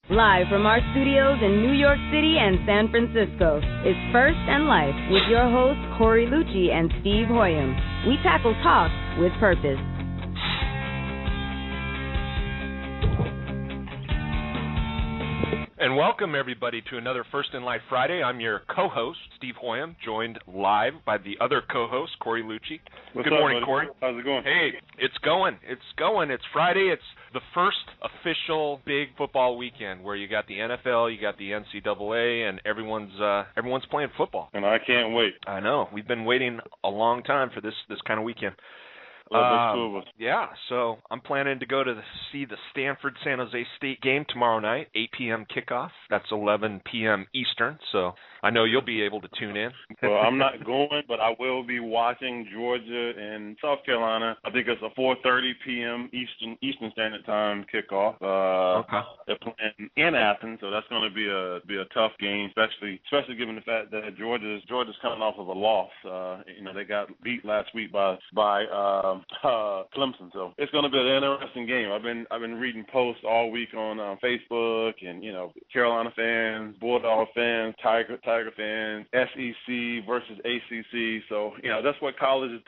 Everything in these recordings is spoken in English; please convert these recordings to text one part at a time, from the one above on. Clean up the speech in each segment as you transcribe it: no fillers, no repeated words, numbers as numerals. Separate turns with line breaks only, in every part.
Live from our studios in New York City and San Francisco, it's First and Life with your hosts Corey Lucci and Steve Hoyam. We tackle talk with purpose.
And welcome, everybody, to another First in Life Friday. I'm your co-host, Steve Hoyam, joined live by the other co-host, Corey Lucci.
What's
Good
up,
morning,
buddy?
Corey.
How's it going?
Hey, it's going. It's Friday. It's the first official big football weekend where you got the NFL, you got the NCAA, and everyone's playing football.
And I can't wait.
I know. We've been waiting a long time for this kind of weekend.
Love those two of us.
Yeah, so I'm planning to go to see the Stanford-San Jose State game tomorrow night, 8 p.m. kickoff. That's 11 p.m. Eastern, so I know you'll be able to tune in.
Well, I'm not going, but I will be watching Georgia and South Carolina. I think it's a 4:30 p.m. Eastern Standard Time kickoff.
Okay.
They're playing in Athens, so that's going to be a tough game, especially given the fact that Georgia's coming off of a loss. They got beat last week by Clemson, so it's going to be an interesting game. I've been reading posts all week on Facebook, and Carolina fans, Bulldog fans, Tiger fans, SEC versus ACC. So that's what college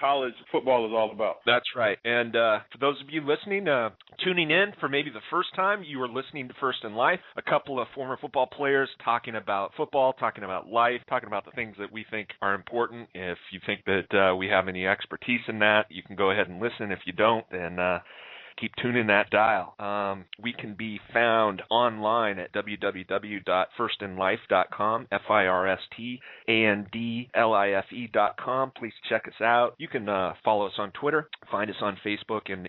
football is all about.
That's right. And for those of you listening, tuning in for maybe the first time, you are listening to First in Life. A couple of former football players talking about football, talking about life, talking about the things that we think are important. If you think that we have any expertise in that, you can go ahead and listen. If you don't, then keep tuning that dial. We can be found online at www.firstinlife.com, FIRSTANDLIFE.com. Please check us out. You can follow us on Twitter, find us on Facebook, and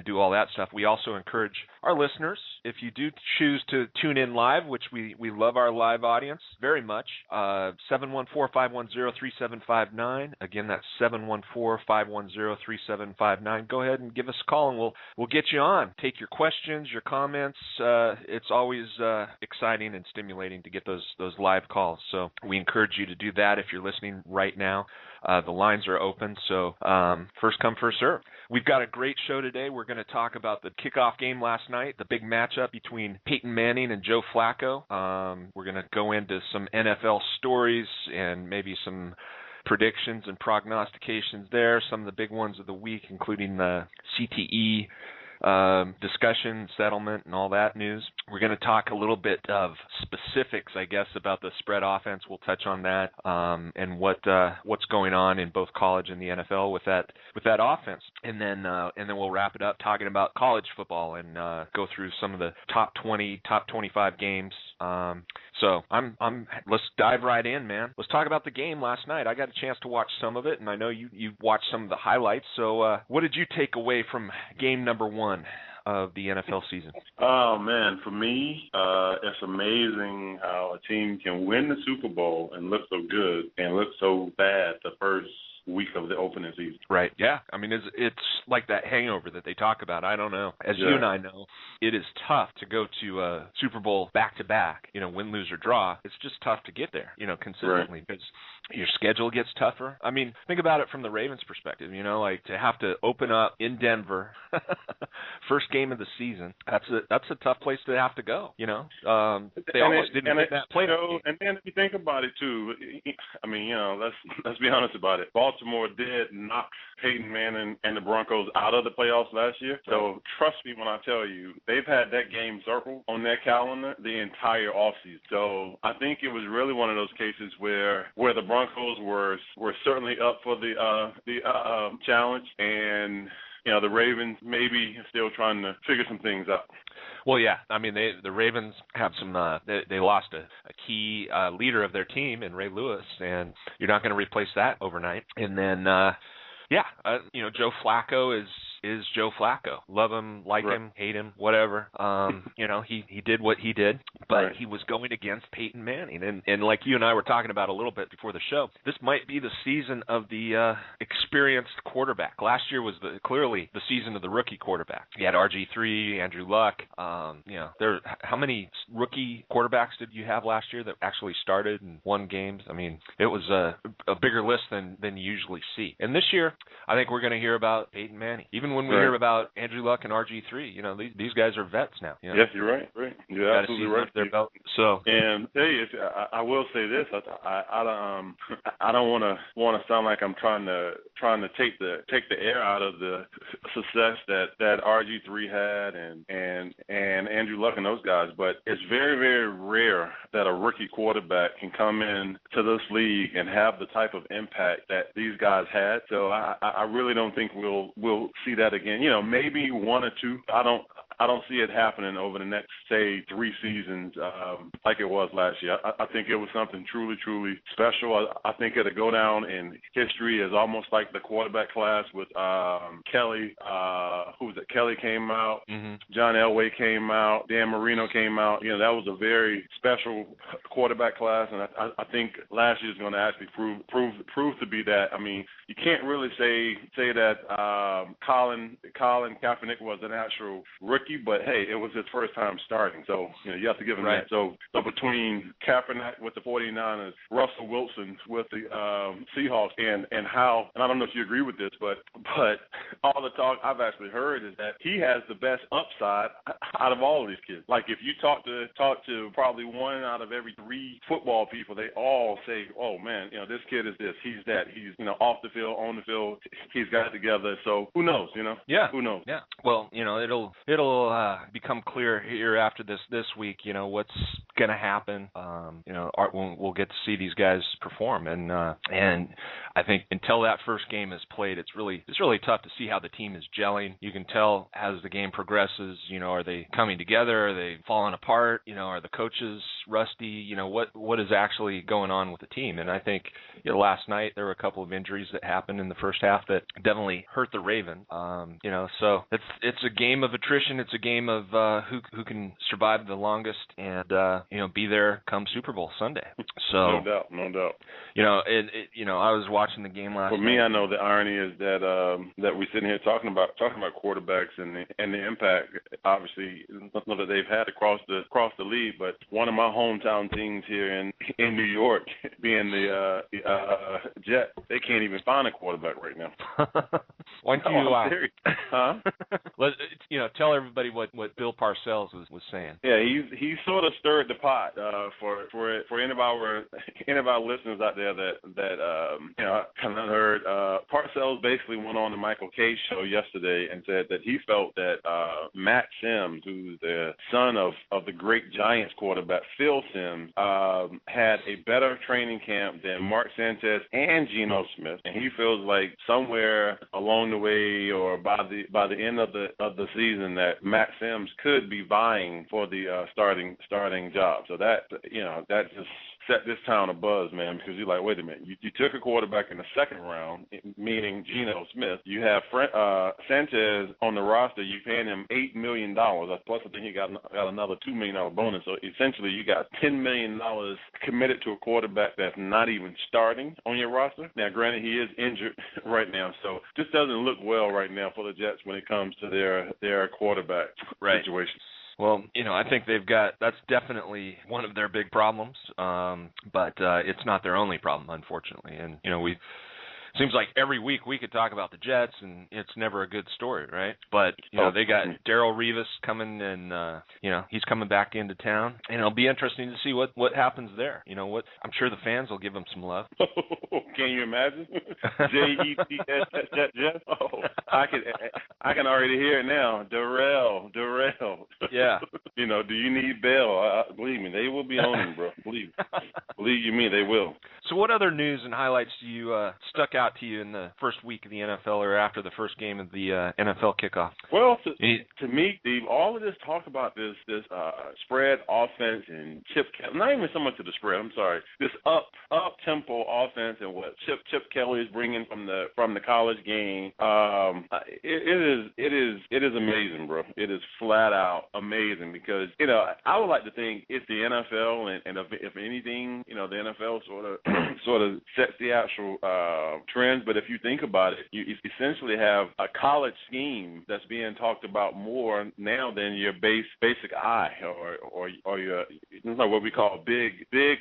do all that stuff. We also encourage our listeners, if you do choose to tune in live, which we love our live audience very much, 714-510-3759. Again, that's 714-510-3759. Go ahead and give us a call, and we'll get you on. Take your questions, your comments. It's always exciting and stimulating to get those live calls. So we encourage you to do that if you're listening right now. The lines are open, so first come, first serve. We've got a great show today. We're going to talk about the kickoff game last night, the big matchup between Peyton Manning and Joe Flacco. We're going to go into some NFL stories and maybe some predictions and prognostications there, some of the big ones of the week, including the CTE discussion, settlement, and all that news. We're going to talk a little bit of specifics, I guess, about the spread offense. We'll touch on that and what's going on in both college and the NFL with that offense, and then we'll wrap it up talking about college football and go through some of the top 20, top 25 games. So let's dive right in, man. Let's talk about the game last night. I got a chance to watch some of it, and I know you watched some of the highlights. So what did you take away from game number one of the NFL season?
Oh, man, for me, it's amazing how a team can win the Super Bowl and look so good and look so bad the first week of the opening season.
Right, yeah. I mean, it's like that hangover that they talk about. I don't know. As you and I know, it is tough to go to a Super Bowl back-to-back, win, lose, or draw. It's just tough to get there, consistently, because your schedule gets tougher. I mean, think about it from the Ravens' perspective, like to have to open up in Denver, first game of the season, that's a tough place to have to go, They almost didn't get that play.
And then if you think about it, too, I mean, let's be honest about it. Baltimore did knock Peyton Manning and the Broncos out of the playoffs last year. So trust me when I tell you, they've had that game circled on their calendar the entire offseason. So I think it was really one of those cases where the Broncos were certainly up for the challenge, and the Ravens maybe still trying to figure some things out.
Well, yeah. I mean, the Ravens have some. They lost a key leader of their team in Ray Lewis, and you're not going to replace that overnight. And then, Joe Flacco is Joe Flacco. Love him, like him, hate him, whatever. He did what he did, but he was going against Peyton Manning. And like you and I were talking about a little bit before the show, this might be the season of the experienced quarterback. Last year was clearly the season of the rookie quarterback. You had RG3, Andrew Luck. How many rookie quarterbacks did you have last year that actually started and won games? I mean, it was a bigger list than you usually see. And this year, I think we're going to hear about Peyton Manning. Even even when we hear about Andrew Luck and RG3, these guys are vets now.
Yes, you're right. Right. You're absolutely right.
Their belt. So,
and hey, I will say this: I don't want to sound like I'm trying to take the air out of the success that RG3 had and Andrew Luck and those guys, but it's very, very rare that a rookie quarterback can come in to this league and have the type of impact that these guys had. So I really don't think we'll see that again. Maybe one or two. I don't see it happening over the next, say, 3 seasons like it was last year. I think it was something truly, truly special. I think it'll go down in history as almost like the quarterback class with Kelly. Who was it? Kelly came out. Mm-hmm. John Elway came out. Dan Marino came out. That was a very special quarterback class, and I think last year is going to actually prove to be that. I mean, you can't really say that Colin Kaepernick was an actual rookie, but hey, it was his first time starting, so you have to give him that. So between Kaepernick with the 49ers, Russell Wilson with the Seahawks, and I don't know if you agree with this, but all the talk I've actually heard is that he has the best upside out of all of these kids. Like if you talk to probably 1 out of every 3 football people, they all say, "Oh man, this kid is this, he's that, he's off the field, on the field, he's got it together." So who knows?
Yeah.
Who knows?
Yeah. Well, it'll become clear here after this week. What's going to happen. We'll get to see these guys perform, and I think until that first game is played, it's really tough to see how the team is gelling. You can tell as the game progresses. Are they coming together? Are they falling apart? Are the coaches rusty? What is actually going on with the team? And I think last night there were a couple of injuries that happened in the first half that definitely hurt the Raven. So it's a game of attrition. It's a game of who can survive the longest and be there come Super Bowl Sunday. So
no doubt.
I was watching the game last night.
For me, I know the irony is that we're sitting here talking about quarterbacks and the impact, obviously, that they've had across the league. But one of my hometown teams here in New York, being the Jets, they can't even find a quarterback right now.
Why don't you?
I'm serious. Huh?
Let's tell everybody what Bill Parcells was saying.
Yeah, he sort of stirred the pot for any of our listeners out there that kind of heard. Parcells basically went on the Michael Kay show yesterday and said that he felt that Matt Sims, who's the son of the great Giants quarterback Phil Sims, had a better training camp than Mark Sanchez and Geno Smith, and he feels like somewhere along the way or by the end of the season that Matt Sims could be vying for the starting job. So that just set this town abuzz, man, because you're like, wait a minute, you took a quarterback in the second round, meaning Geno Smith. You have Sanchez on the roster. You paying him $8 million. Plus, I think he got another $2 million bonus. So essentially, you got $10 million committed to a quarterback that's not even starting on your roster. Now, granted, he is injured right now, so this doesn't look well right now for the Jets when it comes to their quarterback situation.
Well, I think that's definitely one of their big problems, but it's not their only problem, unfortunately. And, seems like every week we could talk about the Jets, and it's never a good story, right? But, they got Darrelle Revis coming, and, he's coming back into town. And it'll be interesting to see what happens there. I'm sure the fans will give him some love.
Can you imagine? J-E-T-S, oh, I can already hear it now. Darrelle.
Yeah.
Do you need bail? Believe me, they will be on him, bro. Believe you me, they will.
So what other news and highlights do you stuck out to you in the first week of the NFL or after the first game of the NFL kickoff?
Well, to me, Steve, all of this talk about this spread offense and Chip Kelly, not even so much of the spread, I'm sorry, this up-tempo offense and what Chip Kelly is bringing from the college game, it is amazing, bro. It is flat out amazing because, I would like to think it's the NFL and if anything, the NFL sort of sets the actual trends. But if you think about it, you essentially have a college scheme that's being talked about more now than your basic I or your what we call big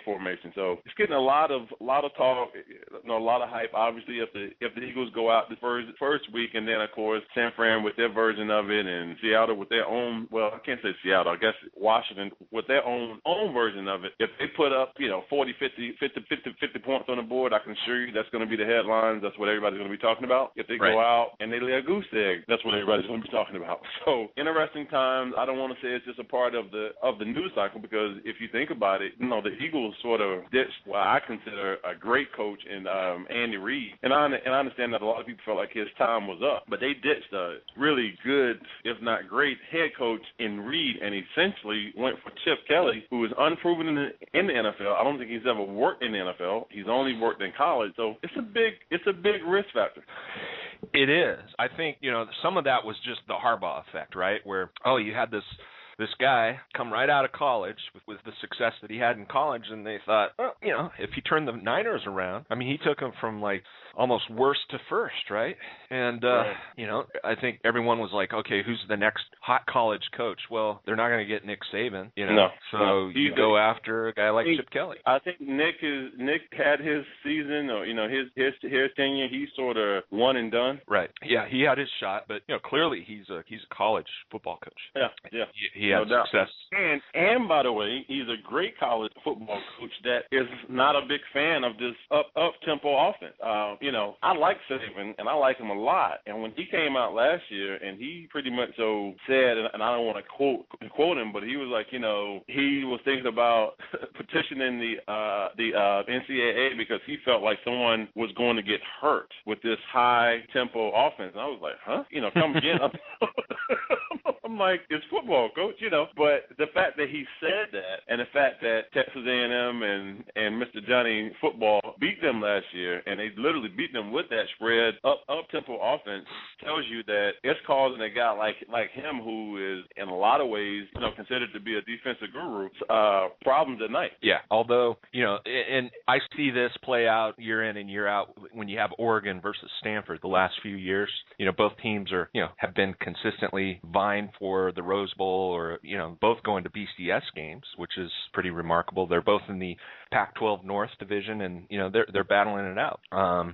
formation. So it's getting a lot of talk, a lot of hype, obviously, if the Eagles go out the first week, and then, of course, San Fran with their version of it, and Seattle with their own, well, I can't say Seattle, I guess Washington with their own version of it. If they put up, 40, 50 points on the board, I can assure you that's going to be the headlines. That's what everybody's going to be talking about. If they go out and they lay a goose egg, that's what everybody's going to be talking about. So, interesting times. I don't want to say it's just a part of the news cycle, because if you think about it, the Eagles sort of ditched what I consider a great coach in Andy Reid, and I understand that a lot of people felt like his time was up, but they ditched a really good, if not great, head coach in Reid, and essentially went for Chip Kelly, who is unproven in the NFL. I don't think he's ever worked in the NFL. He's only worked in college, so it's a big risk factor.
It is. I think, some of that was just the Harbaugh effect, right? Where, you had this guy come right out of college with the success that he had in college, and they thought, if he turned the Niners around, he took them from like almost worst to first, right? And, I think everyone was like, okay, who's the next hot college coach? Well, they're not going to get Nick Saban, So you go after a guy like Chip Kelly.
I think Nick had his season, or, his tenure, he's sort of one and done.
Right. Yeah, he had his shot, but, clearly he's a college football coach.
Yeah.
He had success.
And by the way, he's a great college football coach that is not a big fan of this up-tempo offense. I like Saban, and I like him a lot. And when he came out last year, and he pretty much said, and I don't want to quote him, but he was like, he was thinking about petitioning the NCAA because he felt like someone was going to get hurt with this high-tempo offense. And I was like, huh? Come again. I'm like, it's football, coach, But the fact that he said that, and the fact that Texas A&M and Mr. Johnny Football beat them last year, and they literally beat them with that spread up-tempo offense, tells you that it's causing a guy like him, who is in a lot of ways, considered to be a defensive guru, problems at night.
Yeah, although, and I see this play out year in and year out when you have Oregon versus Stanford the last few years. Both teams have been consistently vying for the Rose Bowl, or, both going to BCS games, which is pretty remarkable. They're both in the Pac-12 North division, and, they're battling it out.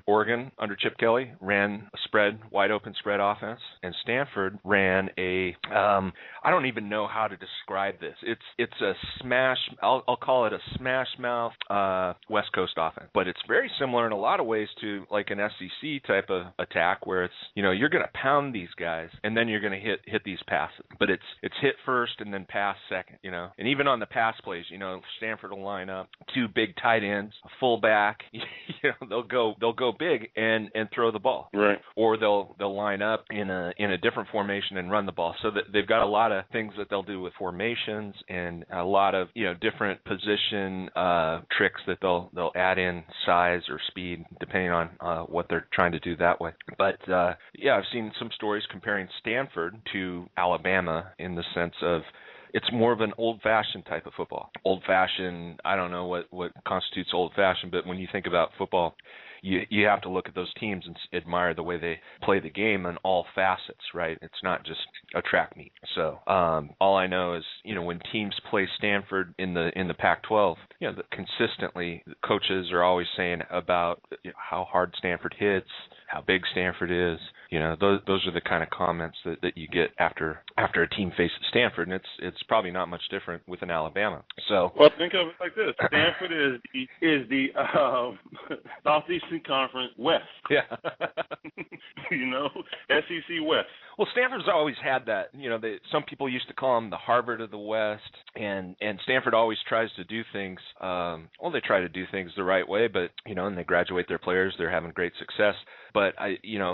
Oregon, under Chip Kelly, ran a wide open spread offense, and Stanford ran I don't even know how to describe this. It's a smash, I'll call it a smash mouth West Coast offense, but it's very similar in a lot of ways to like an SEC type of attack, where it's, you're going to pound these guys, and then you're going to hit these passes, but it's hit first and then pass second, and even on the pass plays, Stanford will line up two big tight ends, a fullback, they'll go big and throw the ball,
right?
Or they'll line up in a different formation and run the ball. So that they've got a lot of things that they'll do with formations, and a lot of different position tricks that they'll add in size or speed depending on what they're trying to do that way. But I've seen some stories comparing Stanford to Alabama in the sense of it's more of an old-fashioned type of football. Old-fashioned, I don't know what constitutes old-fashioned, but when you think about football, you have to look at those teams and admire the way they play the game in all facets, right? It's not just a track meet. So all I know is, when teams play Stanford in the Pac-12, consistently coaches are always saying about how hard Stanford hits, how big Stanford is. Those are the kind of comments that you get after a team faces Stanford, and it's probably not much different with an Alabama. So,
well, think of it like this: Stanford is the Southeastern Conference West.
Yeah.
SEC West.
Well, Stanford's always had that. Some people used to call them the Harvard of the West, and Stanford always tries to do things. They try to do things the right way, but and they graduate their players. They're having great success. But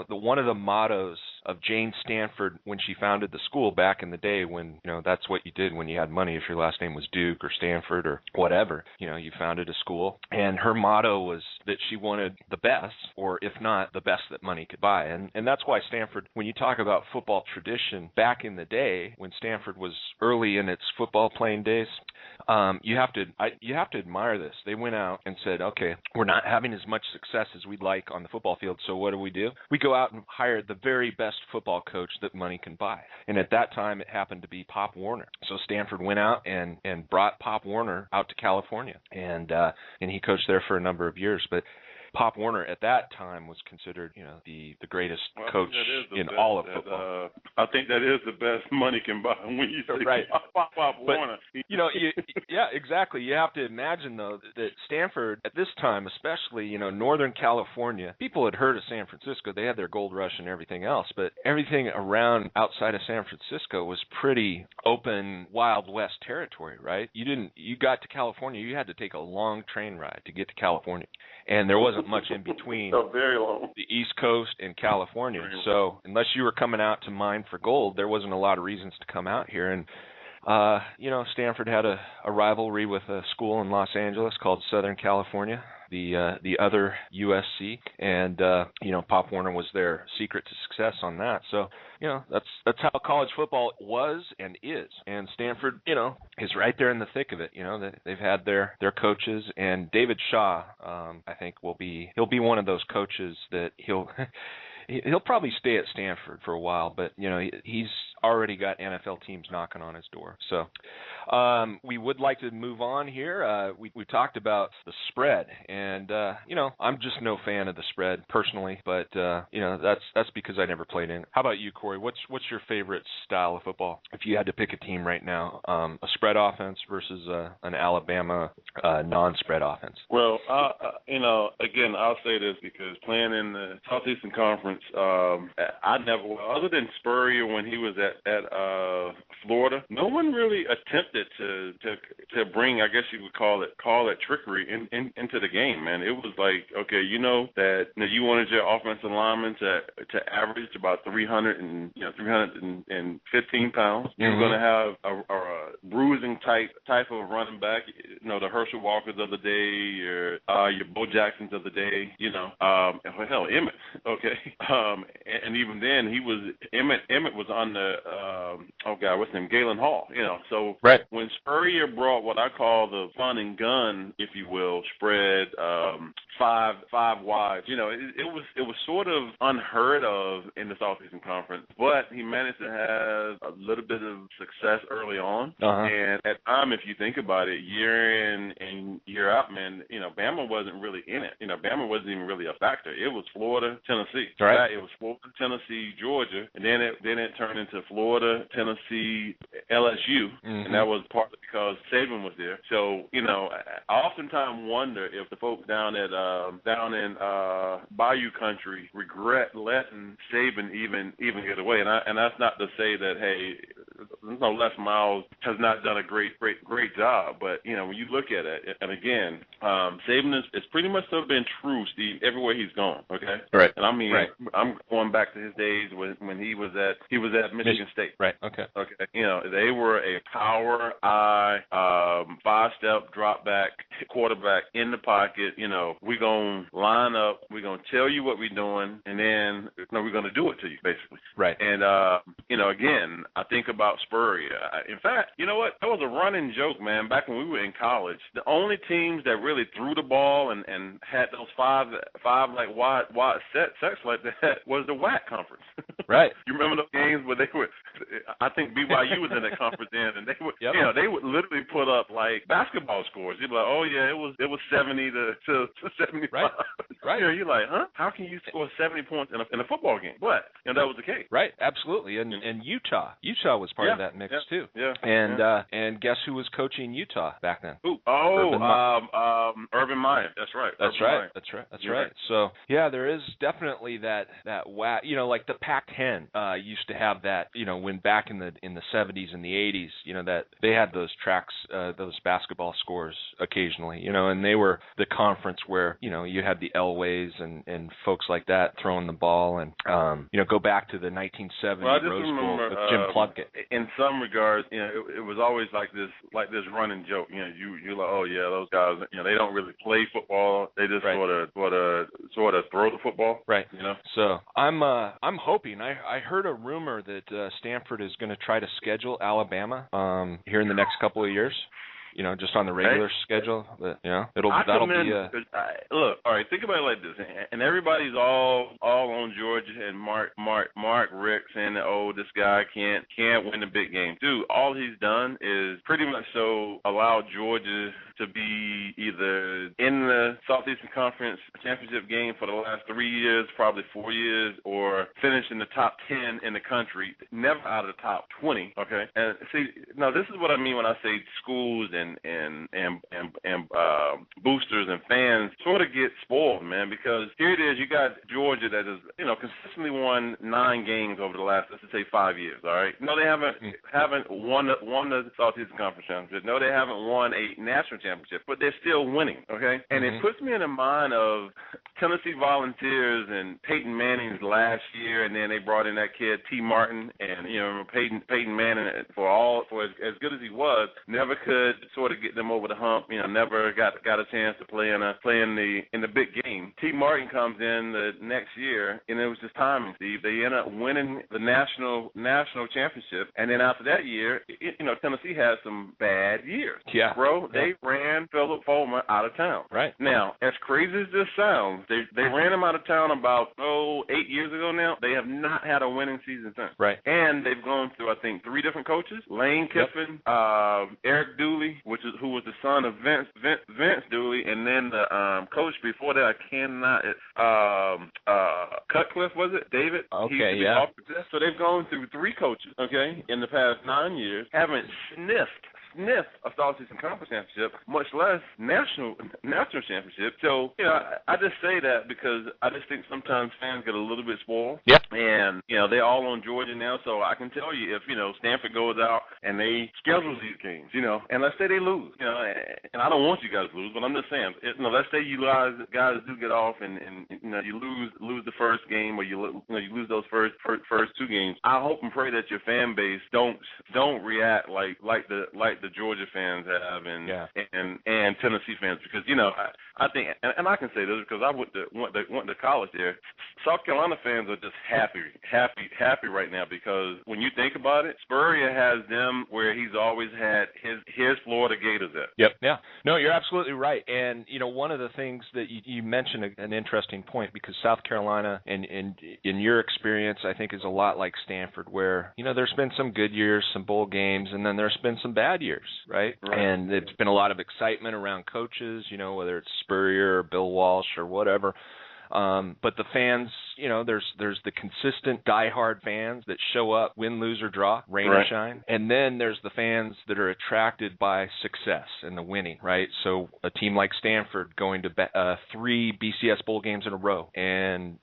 one of the mottos of Jane Stanford when she founded the school back in the day, when that's what you did when you had money. If your last name was Duke or Stanford or whatever, you founded a school. And her motto was that she wanted the best, or if not the best that money could buy. And that's why Stanford, when you talk about football tradition back in the day when Stanford was early in its football playing days, you have to admire this. They went out and said, okay, we're not having as much success as we'd like on the football field, so what do? We go out and hire the very best football coach that money can buy. And at that time, it happened to be Pop Warner. So Stanford went out and brought Pop Warner out to California, and he coached there for a number of years. But Pop Warner at that time was considered, the greatest coach in all of football.
I think that is the best money can buy when you say
right.
Pop Warner.
Yeah, exactly. You have to imagine though that Stanford at this time, especially, Northern California, people had heard of San Francisco. They had their gold rush and everything else, but everything around outside of San Francisco was pretty open, Wild West territory, right? You got to California, you had to take a long train ride to get to California, and there wasn't much in between
very long.
the East Coast and California. So unless you were coming out to mine for gold, there wasn't a lot of reasons to come out here. And Stanford had a rivalry with a school in Los Angeles called Southern California, the other USC, and Pop Warner was their secret to success on that. So that's how college football was and is, and Stanford is right there in the thick of it. They've had their coaches, and David Shaw, I think he'll be one of those coaches that he'll probably stay at Stanford for a while, but he's already got NFL teams knocking on his door. So we would like to move on here. We talked about the spread, and I'm just no fan of the spread personally, but that's because I never played in it. How about you, Corey? What's your favorite style of football? If you had to pick a team right now, a spread offense versus an Alabama non-spread offense.
Well, again, I'll say this because playing in the Southeastern Conference, I never, other than Spurrier when he was at Florida, no one really attempted to bring, I guess you would call it trickery into the game, man. It was like, okay, that you wanted your offensive lineman to average about 315 pounds. Mm-hmm. You're going to have a bruising type of running back, the Herschel Walkers of the day, your Bo Jacksons of the day, hell, Emmett, okay. And even then, Emmett was on the, what's his name, Galen Hall, So
right.
When Spurrier brought what I call the fun and gun, if you will, spread, five wide, it was sort of unheard of in the Southeastern Conference, but he managed to have a little bit of success early on.
Uh-huh.
And at time, if you think about it, year in and year out, man, Bama wasn't really in it. Bama wasn't even really a factor. It was Florida, Tennessee.
Right.
It was Florida, Tennessee, Georgia, and then it turned into Florida, Tennessee, LSU,
mm-hmm.
and that was partly because Saban was there. So, I oftentimes wonder if the folks down in Bayou Country regret letting Saban even get away. And that's not to say that, hey, Les Miles has not done a great job, but when you look at it, and again, Saban is pretty much still been true, Steve, everywhere he's gone. Okay,
right.
And I mean,
right.
I'm going back to his days when he was at Michigan State.
Right. Okay.
They were a power eye, 5-step drop back quarterback in the pocket. We're gonna line up, we're gonna tell you what we're doing, and then we're gonna do it to you, basically.
Right.
And again, I think about Spurrier. In fact, you know what? That was a running joke, man. Back when we were in college, the only teams that really threw the ball and had those five like wide sets like that was the WAC conference.
Right.
You remember those games where they would? I think BYU was in that conference then, and they would,
yep.
They would literally put up like basketball scores. You'd be like, oh yeah, it was 70 to 75.
Right. Right.
You're like, huh? How can you score 70 points in a football game? But that was the case.
Right. Absolutely. And Utah was part of that mix too.
Yeah.
And guess who was coaching Utah back then?
Who? Urban Meyer. That's right.
That's right. Right. So yeah, there is definitely that WAC. Like the Pac-10 used to have that. When back in the 70s and the 80s, that they had those tracks, those basketball scores occasionally. And they were the conference where you had the Elways and folks like that throwing the ball, and go back to the 1970 Rose Bowl with Jim Plunkett.
In some regards, it was always like this running joke. You're like, oh yeah, those guys, they don't really play football. They just
right.
sort of throw the football.
Right. So I'm hoping. I heard a rumor that Stanford is going to try to schedule Alabama here in the next couple of years. just on the regular schedule. But, that'll be
look, all right, think about it like this, and everybody's all on Georgia and Mark Rick saying that, this guy can't win the big game. Dude, all he's done is pretty much allow Georgia to be either in the Southeastern Conference championship game for the last 3 years, probably 4 years, or finish in the top 10 in the country, never out of the top 20. Okay, and see, now this is what I mean when I say schools and boosters and fans sort of get spoiled, man, because here it is, you got Georgia that has consistently won 9 games over the last, let's just say, 5 years. All right, no, they haven't won the Southeastern Conference championship. No, they haven't won a national championship, but they're still winning. Okay, and it puts me in the mind of Tennessee Volunteers and Peyton Manning's last year, and then they brought in that kid T. Martin, and Peyton Manning for as good as he was, never could sort of get them over the hump. Never got a chance to play in the big game. T. Martin comes in the next year, and it was just timing, Steve. They end up winning the national championship, and then after that year, Tennessee had some bad years.
Yeah,
bro, they ran Philip Fulmer out of town.
Right
now, as crazy as this sounds, they ran him out of town about 8 years ago now. They have not had a winning season since.
Right,
and they've gone through, I think, 3 different coaches: Lane Kiffin, Eric Dooley, who was the son of Vince Dooley, and then the coach before that, I cannot. Cutcliffe, was it? David.
Okay, yeah.
So they've gone through 3 coaches, okay, in the past 9 years, haven't sniffed a Southeastern Conference championship, much less national championship. So, I just say that because I just think sometimes fans get a little bit spoiled.
Yep.
And, they're all on Georgia now, so I can tell you if, Stanford goes out and they schedule these games, and let's say they lose, and I don't want you guys to lose, but I'm just saying, let's say you guys do get off and you lose the first game, or you lose those first 2 games. I hope and pray that your fan base don't react like the Georgia fans have and Tennessee fans, because I think, and I can say this because I went to college there. South Carolina fans are just happy right now, because when you think about it, Spurrier has them where he's always had his Florida Gators at.
Yep. Yeah. No, you're absolutely right. And one of the things that you mentioned an interesting point, because South Carolina and in your experience, I think, is a lot like Stanford, where there's been some good years, some bowl games, and then there's been some bad years. Right? And there's been a lot of excitement around coaches, whether it's Spurrier or Bill Walsh or whatever. But the fans, there's the consistent diehard fans that show up, win, lose, or draw, rain or shine. And then there's the fans that are attracted by success and the winning, right? So a team like Stanford going to 3 BCS bowl games in a row and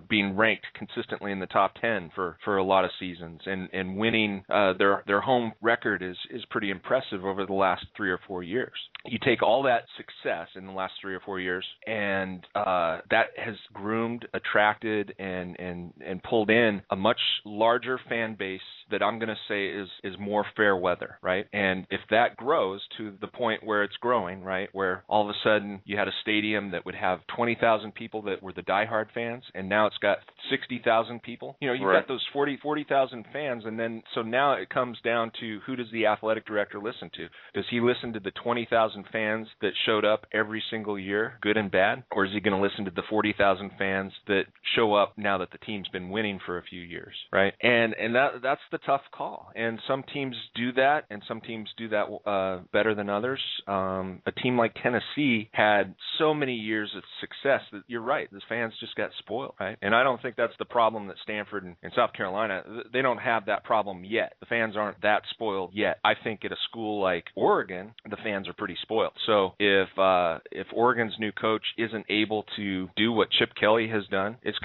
being ranked consistently in the top 10 for a lot of seasons, and winning. Their home record is pretty impressive over the last 3 or 4 years. You take all that success in the last 3 or 4 years, and that has groomed, attracted, and pulled in a much larger fan base that I'm going to say is more fair weather, right? And if that grows to the point where it's growing, right, where all of a sudden you had a stadium that would have 20,000 people that were the diehard fans, and now it's got 60,000 people, you've got those 40,000 fans, and then so now it comes down to, who does the athletic director listen to? Does he listen to the 20,000 fans that showed up every single year, good and bad, or is he going to listen to the 40,000 fans that show up now that the team's been winning for a few years, right? And that's the tough call. And some teams do that, and some teams do that better than others. A team like Tennessee had so many years of success that you're right, the fans just got spoiled, right? And I don't think that's the problem that Stanford and South Carolina, they don't have that problem yet. The fans aren't that spoiled yet. I think at a school like Oregon, the fans are pretty spoiled. So if Oregon's new coach isn't able to do what Chip Kelly has done, it's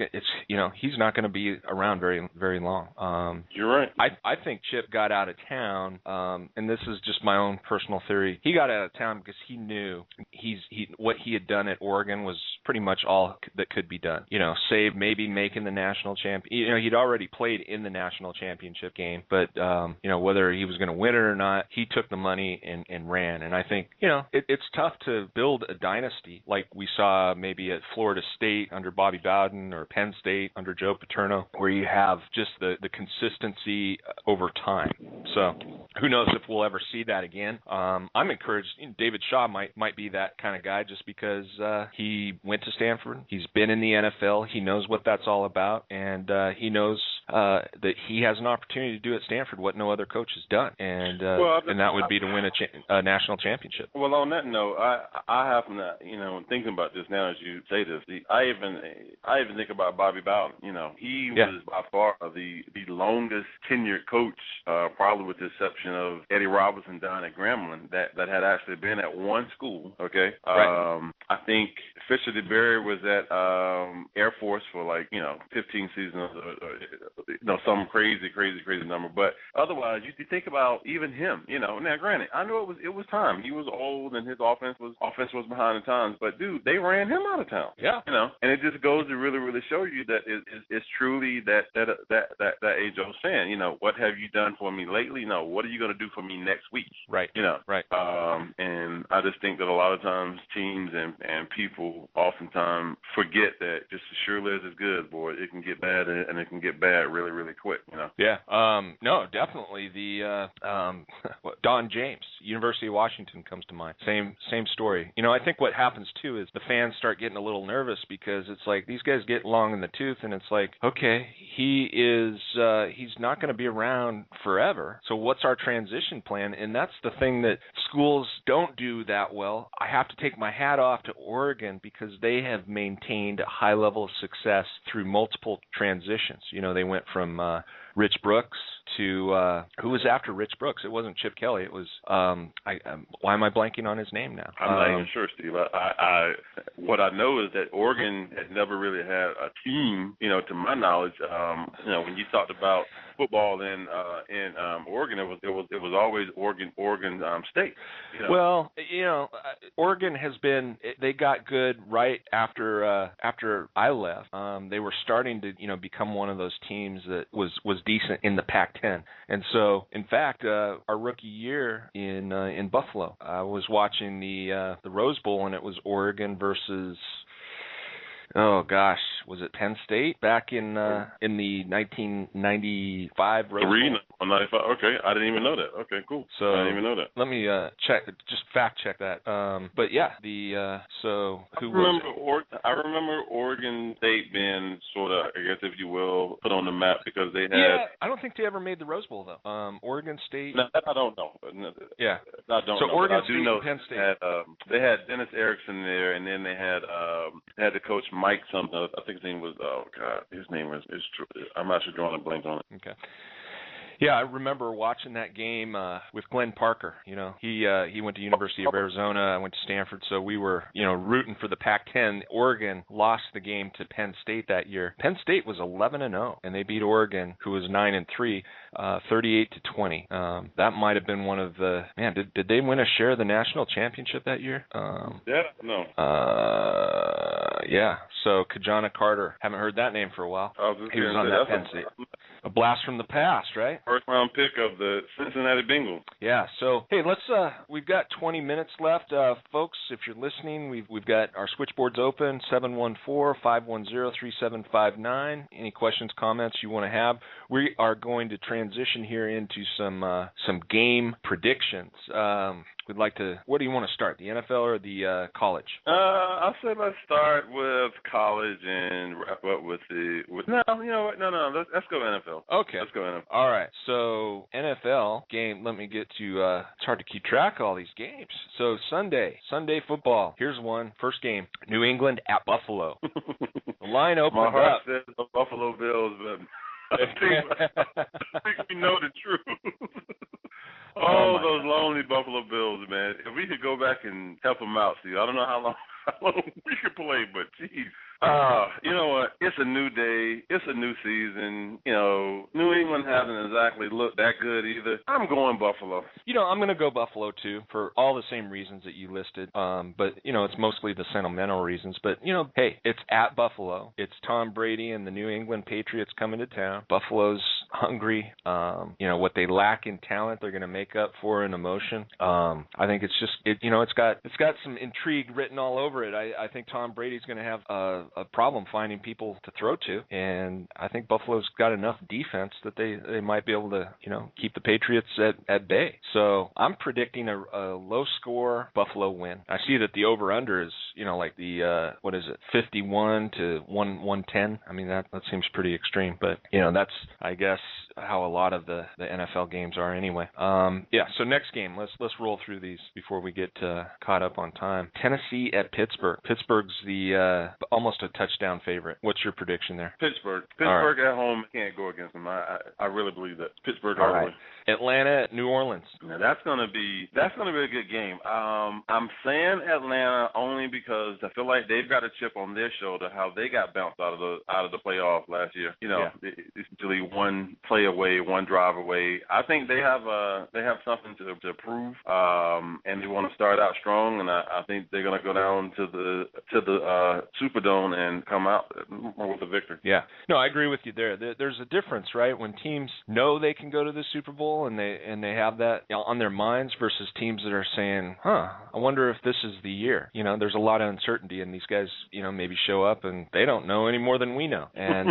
he's not going to be around very, very long.
You're right.
I think Chip got out of town, and this is just my own personal theory. He got out of town because he knew what he had done at Oregon was pretty much all that could be done. Save maybe making the national champ. He'd already played in the national championship game, but whether he was going to win it or not, he took the money and ran. And I think it's tough to build a dynasty like we saw maybe at Florida State under Bobby Bowden or Penn State under Joe Paterno, where you have just the consistency over time. So who knows if we'll ever see that again. I'm encouraged. David Shaw might be that kind of guy just because he went to Stanford. He's been in the NFL. He knows what that's all about, and he knows that he has an opportunity to do at Stanford what no other coach has done, and that would be to win a national championship.
Well, on that note, I happen to, thinking about this now as you say this, I even think about Bobby Bowden. He was by far the longest tenured coach, probably with the exception of Eddie Robinson down at Grambling, that had actually been at one school. Okay,
right.
I think Fisher DeBerry was at Air Force for 15 seasons, some crazy number. But otherwise, you think about even him. Now granted, I know it was time. He was old and his offense was behind the times. But dude, they ran him out of town.
Yeah.
And it just goes to really, really show you that it's truly that age-old saying. What have you done for me lately? No, what are you going to do for me next week?
Right. Right.
And I just think that a lot of times teams and people oftentimes forget that just as surely as it's good, boy, it can get bad and it can get bad really, really quick.
Yeah. No, definitely. The Don James, University of Washington, comes to mind. Same story. I think what happens too is the fans start getting a little nervous because it's like these guys get long in the tooth, and it's like, okay, he's not going to be around forever. So what's our transition plan? And that's the thing that schools don't do that well. I have to take my hat off to Oregon because they have maintained a high level of success through multiple transitions. They went from Rich Brooks to who was after Rich Brooks? It wasn't Chip Kelly. It was why am I blanking on his name now?
I'm not even sure, Steve. What I know is that Oregon had never really had a team. To my knowledge, when you talked about football in Oregon, it was always Oregon State.
Well, Oregon has been. They got good right after I left. They were starting to become one of those teams that was decent in the Pac-10. And so, in fact, our rookie year in Buffalo, I was watching the Rose Bowl, and it was Oregon versus. Oh gosh, was it Penn State back in the 1995 Rose Bowl?
95. Okay, I didn't even know that. Okay, cool.
So
I didn't even know that.
Let me just fact check that. But yeah,
I remember Oregon State being sort of, I guess if you will, put on the map because they had.
Yeah, I don't think they ever made the Rose Bowl though. Oregon State.
No, I don't know.
Yeah,
I don't know.
So Oregon
State and
Penn State.
They had Dennis Erickson there, and then they had the coach Mike something. I think his name was. Oh God, his name is. I'm actually drawing a blank on it.
Okay. Yeah, I remember watching that game with Glenn Parker. He went to University of Arizona. I went to Stanford, so we were rooting for the Pac-10. Oregon lost the game to Penn State that year. Penn State was 11-0, and they beat Oregon, who was 9-3, 38-20. That might have been one of the Did they win a share of the national championship that year?
No.
Yeah. So Kajana Carter, haven't heard that name for a while. He was on that Penn State. A blast from the past, right?
First round pick of the Cincinnati Bengals.
Yeah. So hey, let's. We've got 20 minutes left, folks. If you're listening, we've got our switchboards open: 714-510-3759. Any questions, comments you want to have? We are going to transition here into some game predictions. We'd like to. What do you want to start? The NFL or the college?
I said let's start with college and wrap up with No, you know what? No. Let's go NFL.
Okay.
Let's go NFL.
All right. So NFL game. Let me get to. It's hard to keep track of all these games. So Sunday football. Here's one. First game. New England at Buffalo. The line opens up.
My heart says the Buffalo Bills, but I think we know the truth. Oh, those lonely Buffalo Bills, man. If we could go back and help them out, Steve. I don't know how long we could play, but geez. You know what? It's a new day. It's a new season. You know, New England hasn't exactly looked that good either. I'm going Buffalo.
You know, I'm going to go Buffalo, too, for all the same reasons that you listed. But, you know, it's mostly the sentimental reasons. But, you know, hey, it's at Buffalo. It's Tom Brady and the New England Patriots coming to town. Buffalo's hungry. You know, what they lack in talent, they're going to make up for in emotion. I think it's just, it's got some intrigue written all over it. I think Tom Brady's going to have a problem finding people to throw to, and I think Buffalo's got enough defense that they might be able to, you know, keep the Patriots at bay. So I'm predicting a low-score Buffalo win. I see that the over-under is, you know, like the, 51 to 110. I mean, that seems pretty extreme, but, you know, that's, I guess, how a lot of the NFL games are anyway. So next game, let's roll through these before we get caught up on time. Tennessee at Pittsburgh. Pittsburgh's the almost a touchdown favorite. What's your prediction there?
Pittsburgh at home, can't go against them. I really believe that. Pittsburgh all the way.
Atlanta at New Orleans.
Now, that's gonna be a good game. I'm saying Atlanta only because I feel like they've got a chip on their shoulder how they got bounced out of the playoff last year. You know, it's usually one play away, one drive away. I think they have something to prove, and they want to start out strong. And I think they're gonna go down to the Superdome and come out with a victory.
Yeah, no, I agree with you there. There's a difference, right? When teams know they can go to the Super Bowl and they have that on their minds versus teams that are saying, I wonder if this is the year. You know, there's a lot of uncertainty, and these guys, you know, maybe show up and they don't know any more than we know, and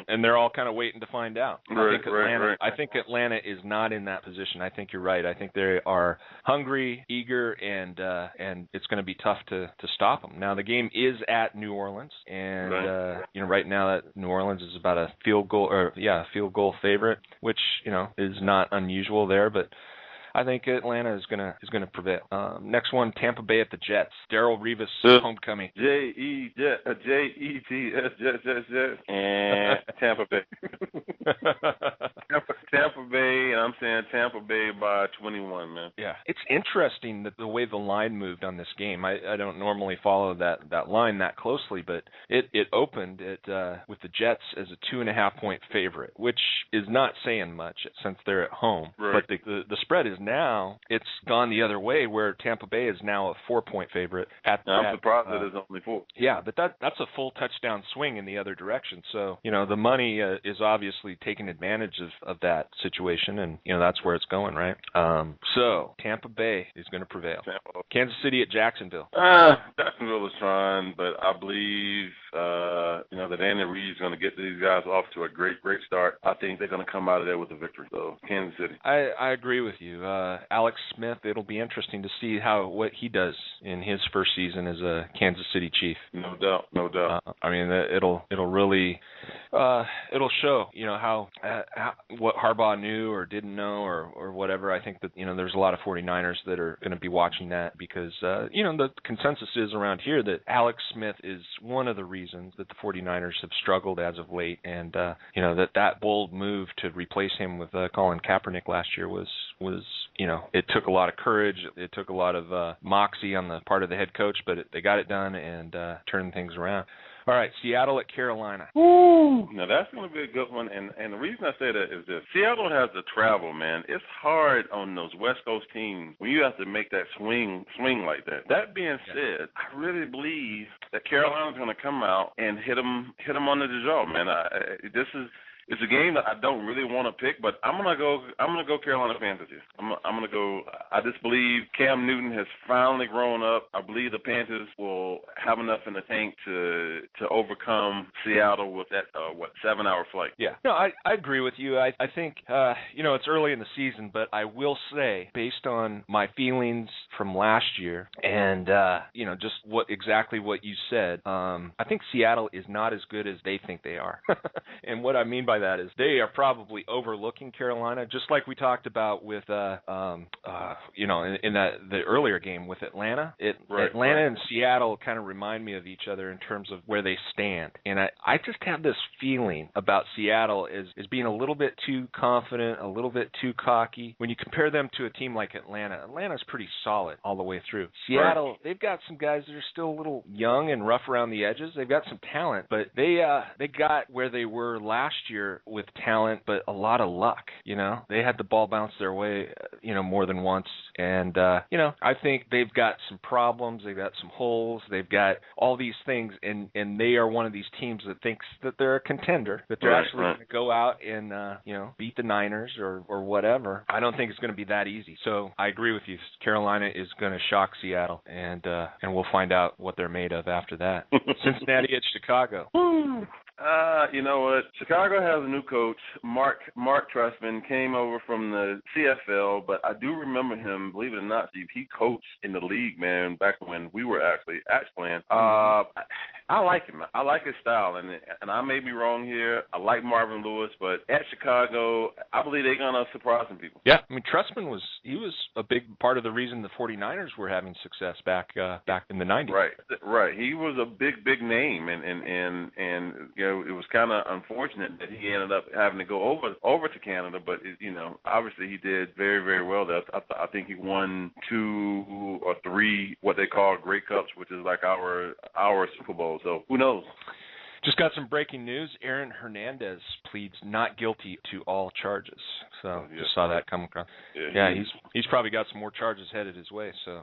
and they're all kind of waiting to find out. I think Atlanta is not in that position. I think you're right. I think they are hungry, eager, and it's going to be tough to stop them. Now the game is at New Orleans, and you know, right now that New Orleans is about a field goal favorite, which, you know, is not unusual there, but I think Atlanta is gonna prevail. Next one, Tampa Bay at the Jets. Darrelle Revis homecoming.
Jets, and Tampa Bay. Tampa Bay, and I'm saying Tampa Bay by 21, man.
Yeah, it's interesting that the way the line moved on this game. I don't normally follow that line that closely, but it opened with the Jets as a 2.5-point favorite, which is not saying much since they're at home.
Right.
But the spread is now, it's gone the other way where Tampa Bay is now a 4-point favorite.
I'm surprised that it's only 4.
Yeah, but that's a full touchdown swing in the other direction. So, you know, the money is obviously taking advantage of that situation, and, you know, that's where it's going, right? So Tampa Bay is going to prevail. Kansas City at Jacksonville.
Jacksonville is trying, but I believe, you know, that Andy Reid is going to get these guys off to a great start. I think they're going to come out of there with a victory. So, Kansas City.
I agree with you. Alex Smith, it'll be interesting to see what he does in his first season as a Kansas City Chief.
No doubt.
I mean, it'll really it'll show, you know, how what Harbaugh knew or didn't know or whatever. I think that, you know, there's a lot of 49ers that are going to be watching that because, you know, the consensus is around here that Alex Smith is one of the reasons that the 49ers have struggled as of late, and, you know, that bold move to replace him with Colin Kaepernick last year was, you know, it took a lot of courage. It took a lot of moxie on the part of the head coach, but they got it done and turned things around. All right, Seattle at Carolina.
Woo! Now, that's going to be a good one, and the reason I say that is this. Seattle has to travel, man. It's hard on those West Coast teams when you have to make that swing like that. That being said, I really believe that Carolina's going to come out and hit them under the jaw, man. It's a game that I don't really want to pick, but I'm gonna go Carolina Panthers here. I'm gonna go. I just believe Cam Newton has finally grown up. I believe the Panthers will have enough in the tank to overcome Seattle with that 7-hour flight.
Yeah, no, I agree with you. I think you know, it's early in the season, but I will say, based on my feelings from last year and you know, just exactly what you said, I think Seattle is not as good as they think they are. And what I mean by by that is they are probably overlooking Carolina, just like we talked about with, the earlier game with Atlanta. Atlanta and Seattle kind of remind me of each other in terms of where they stand. And I just have this feeling about Seattle as being a little bit too confident, a little bit too cocky. When you compare them to a team like Atlanta's pretty solid all the way through. Seattle, they've got some guys that are still a little young and rough around the edges. They've got some talent, but they got where they were last year with talent, but a lot of luck. They had the ball bounce their way, more than once. And, I think they've got some problems. They've got some holes. They've got all these things, and they are one of these teams that thinks that they're a contender, that they're actually going to go out and, beat the Niners or whatever. I don't think it's going to be that easy. So I agree with you. Carolina is going to shock Seattle, and we'll find out what they're made of after that. Cincinnati at Chicago.
You know what? Chicago has a new coach. Mark Trestman came over from the CFL, but I do remember him, believe it or not, Steve, he coached in the league, man, back when we were actually playing. I like him. I like his style, and I may be wrong here. I like Marvin Lewis, but at Chicago, I believe they're going to surprise some people.
Yeah, I mean, Trestman was a big part of the reason the 49ers were having success back in the 90s.
Right. He was a big name, and it was kind of unfortunate that he ended up having to go over to Canada, but obviously he did very, very well there. I think he won 2 or 3 what they call Grey Cups, which is like our Super Bowl. So who knows?
Just got some breaking news. Aaron Hernandez pleads not guilty to all charges. So just saw that come across. Yeah, he's probably got some more charges headed his way. So,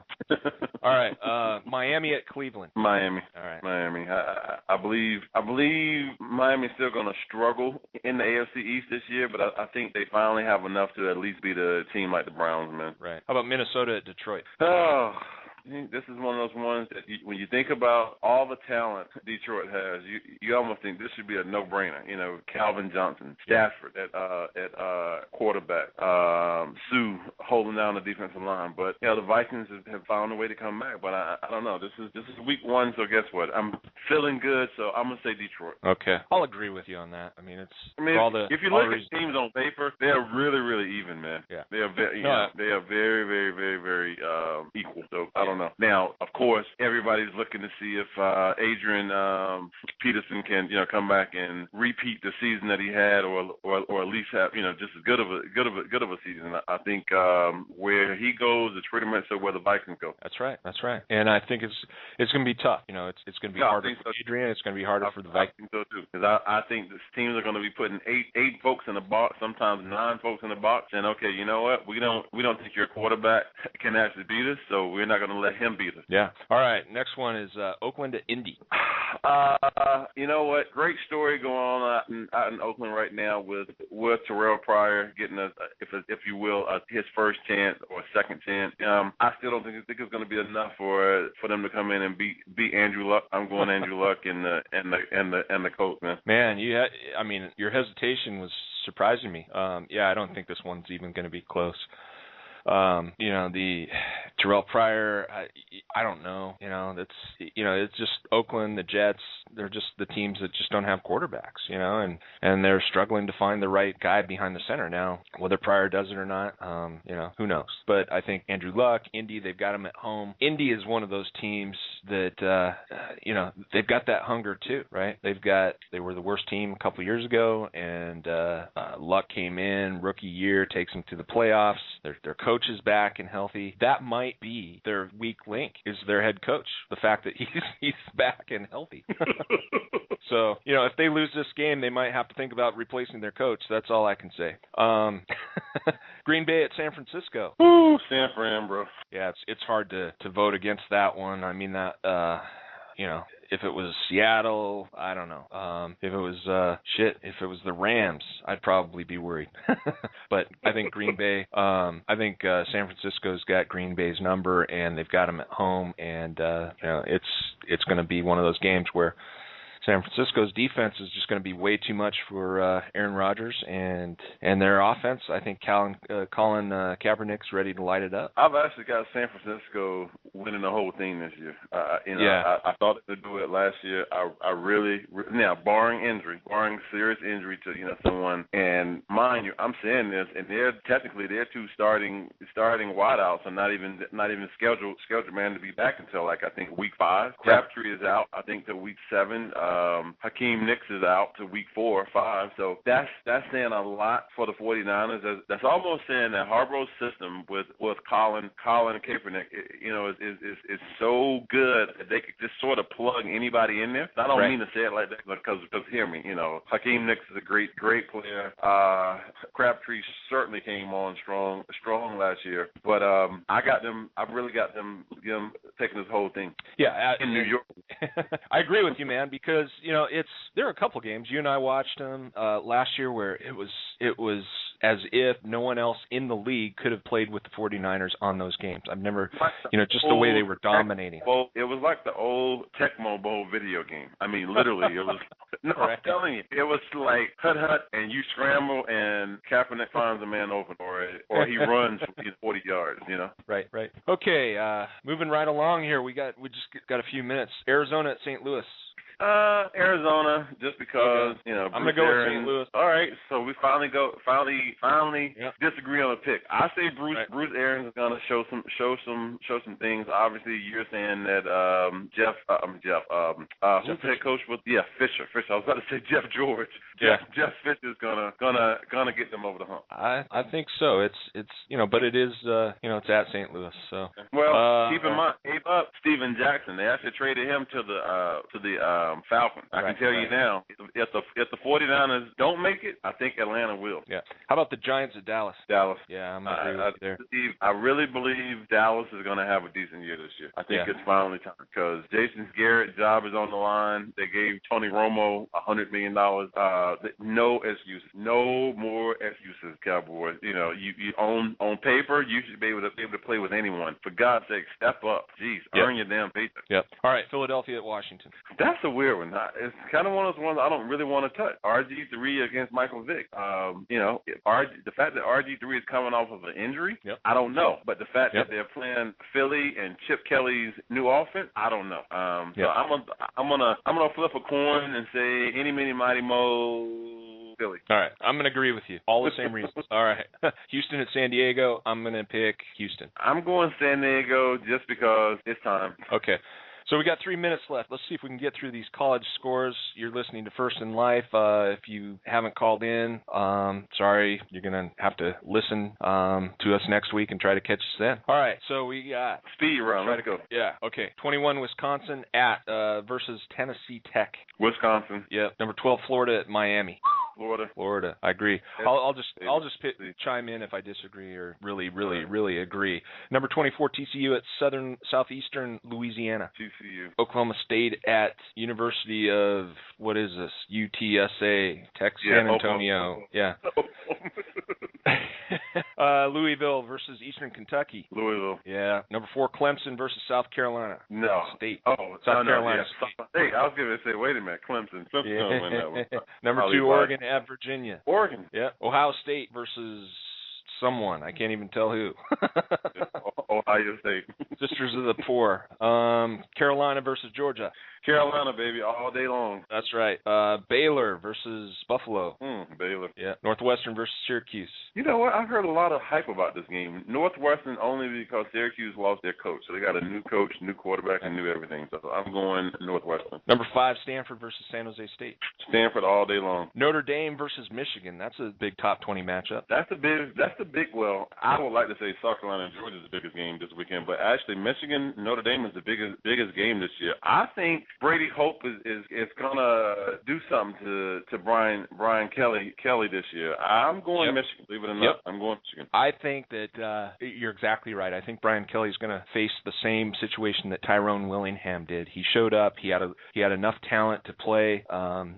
all right, Miami at Cleveland.
Miami.
All right,
Miami. I believe Miami's still going to struggle in the AFC East this year, but I think they finally have enough to at least beat a team like the Browns, man.
Right. How about Minnesota at Detroit?
Oh. This is one of those ones that when you think about all the talent Detroit has, you almost think this should be a no-brainer. Calvin Johnson, Stafford at quarterback, Sue holding down the defensive line. But the Vikings have found a way to come back. But I don't know. This is week 1, so guess what? I'm feeling good, so I'm gonna say Detroit.
Okay, I'll agree with you on that. I mean, if you
look at teams on paper, they're really, really even, man.
Yeah,
they are very, they are very, very, very, very equal. So I don't know. Now, of course, everybody's looking to see if Adrian Peterson can, come back and repeat the season that he had, or at least have, just as good of a season. I think where he goes is pretty much where the Vikings go.
That's right. And I think it's going to be tough. It's going to be harder for Adrian. It's going to be harder for the Vikings.
I think so too, because I think the teams are going to be putting eight folks in the box, sometimes 9 folks in the box, and okay, you know what? We don't think your quarterback can actually beat us, so we're not going to let him beat us.
Yeah. All right. Next one is Oakland to Indy.
You know what? Great story going on out in Oakland right now with Terrell Pryor getting if you will, his first chance or second chance. I still don't think it's going to be enough for them to come in and beat Andrew Luck. I'm going Andrew Luck and the coach, man.
Man, your hesitation was surprising me. I don't think this one's even going to be close. The Terrell Pryor, I don't know. It's just Oakland, the Jets. They're just the teams that just don't have quarterbacks, and they're struggling to find the right guy behind the center. Now, whether Pryor does it or not, who knows? But I think Andrew Luck, Indy, they've got him at home. Indy is one of those teams that, they've got that hunger too, right? They were the worst team a couple of years ago, and Luck came in, rookie year, takes them to the playoffs. Their coach is back and healthy. That might be their weak link, is their head coach. The fact that he's back and healthy. So, if they lose this game, they might have to think about replacing their coach. That's all I can say. Green Bay at San Francisco.
Ooh, San Fran, bro.
Yeah, it's hard to vote against that one. I mean, that, if it was Seattle, I don't know. If it was the Rams, I'd probably be worried. But I think Green Bay, San Francisco's got Green Bay's number, and they've got them at home, and it's going to be one of those games where San Francisco's defense is just going to be way too much for Aaron Rodgers, and their offense. I think Colin Kaepernick's ready to light it up.
I've actually got San Francisco winning the whole thing this year. I thought they could do it last year. I really now barring serious injury to someone. And mind you, I'm saying this, and they're two starting wideouts are not even scheduled man to be back until I think week 5. Crabtree is out I think to week 7. Hakeem Nicks is out to week 4 or 5. So that's saying a lot for the 49ers. That's almost saying that Harbaugh's system with Colin Kaepernick, is so good that they could just sort of plug anybody in there. I don't mean to say it like that because hear me, Hakeem Nicks is a great player. Crabtree certainly came on strong last year, but I've really got them taking this whole thing.
Yeah,
in New York.
I agree with you, man, because there are a couple games you and I watched them last year where it was as if no one else in the league could have played with the 49ers on those games. I've never, just the way they were dominating.
Well, it was like the old Tecmo Bowl video game. I mean, literally, it was. No, I'm telling you, it was like hut, and you scramble, and Kaepernick finds a man open, or he runs 40 yards.
Right. Okay, moving right along here. We just got a few minutes. Arizona at St. Louis.
Arizona, just because
I'm gonna go with St. Louis.
All right, so we finally disagree on a pick. I say Bruce Arians is gonna show some things. Obviously, you're saying that who's the head coach with Fisher. I was about to say Jeff George. Jeff Fisher is gonna get them over the hump.
I think so. It's but it is it's at St. Louis. So
keep in mind, Steven Jackson. They actually traded him to the Falcons. I can tell you now, if the 49ers don't make it, I think Atlanta will.
Yeah. How about the Giants at Dallas?
Dallas.
Yeah, I'm agree with you there.
I really believe Dallas is going to have a decent year this year. I think it's finally time because Jason Garrett's job is on the line. They gave Tony Romo $100 million. No excuses. No more excuses, Cowboys. You on paper, you should be able to play with anyone. For God's sake, step up. Jeez, earn your damn paycheck.
Yep. All right, Philadelphia at Washington.
That's a weird one. It's kind of one of those ones I don't really want to touch. RG3 against Michael Vick. The fact that RG3 is coming off of an injury, I don't know. But the fact that they're playing Philly and Chip Kelly's new offense, I don't know. So I'm gonna flip a coin and say any, mini, mighty, mo. Philly.
All right, I'm going to agree with you. All the same reasons. All right, Houston at San Diego. I'm going to pick Houston.
I'm going San Diego just because it's time.
Okay. So we got 3 minutes left. Let's see if we can get through these college scores. You're listening to First in Life. If you haven't called in, sorry, you're going to have to listen to us next week and try to catch us then. All right, so we got
speed round. Let's go.
Yeah, okay. 21 Wisconsin at versus Tennessee Tech.
Wisconsin.
Yeah. Number 12 Florida at Miami. Florida. I agree. I'll just chime in if I disagree or really agree. Number 24 TCU at Southeastern Louisiana.
TCU.
Oklahoma State at University of what is this? UTSA. San Antonio. Yeah. Louisville versus Eastern Kentucky.
Louisville.
Yeah. Number 4 Clemson versus South Carolina.
No.
State.
Oh,
South Carolina.
State. Hey, I was going to say, wait a minute, Clemson. Clemson's going to win that one.
Number 2 Oregon at Virginia.
Oregon.
Yeah. Ohio State versus someone. I can't even tell who.
Ohio State.
Sisters of the Poor. Carolina versus Georgia.
Carolina, baby, all day long.
That's right. Baylor versus Buffalo.
Baylor.
Yeah. Northwestern versus Syracuse.
You know what? I've heard a lot of hype about this game. Northwestern only because Syracuse lost their coach. So they got a new coach, new quarterback, and new everything. So I'm going Northwestern.
Number 5, Stanford versus San Jose State.
Stanford all day long.
Notre Dame versus Michigan. That's a big top 20 matchup.
Well, I would like to say South Carolina and Georgia is the biggest game this weekend, but actually Michigan, Notre Dame is the biggest game this year. I think Brady Hope is gonna do something to Brian Kelly this year. I'm going Michigan, believe it or not. I'm going Michigan.
I think that you're exactly right. I think Brian Kelly's gonna face the same situation that Tyrone Willingham did. He showed up, he had enough talent to play,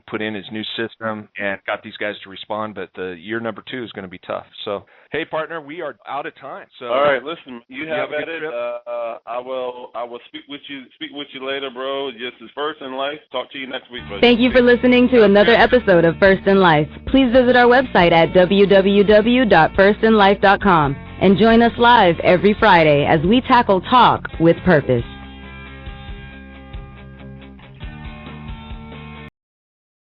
put in his new system and got these guys to respond, but the year number 2 is gonna be tough. So Hey, partner, we are out of time. So
all right, listen, you have
a
at
good
it.
trip.
I will speak with you later, bro. Just as First in Life. Talk to you next week, buddy.
Thank you for listening to another episode of First in Life. Please visit our website at www.firstinlife.com and join us live every Friday as we tackle talk with purpose.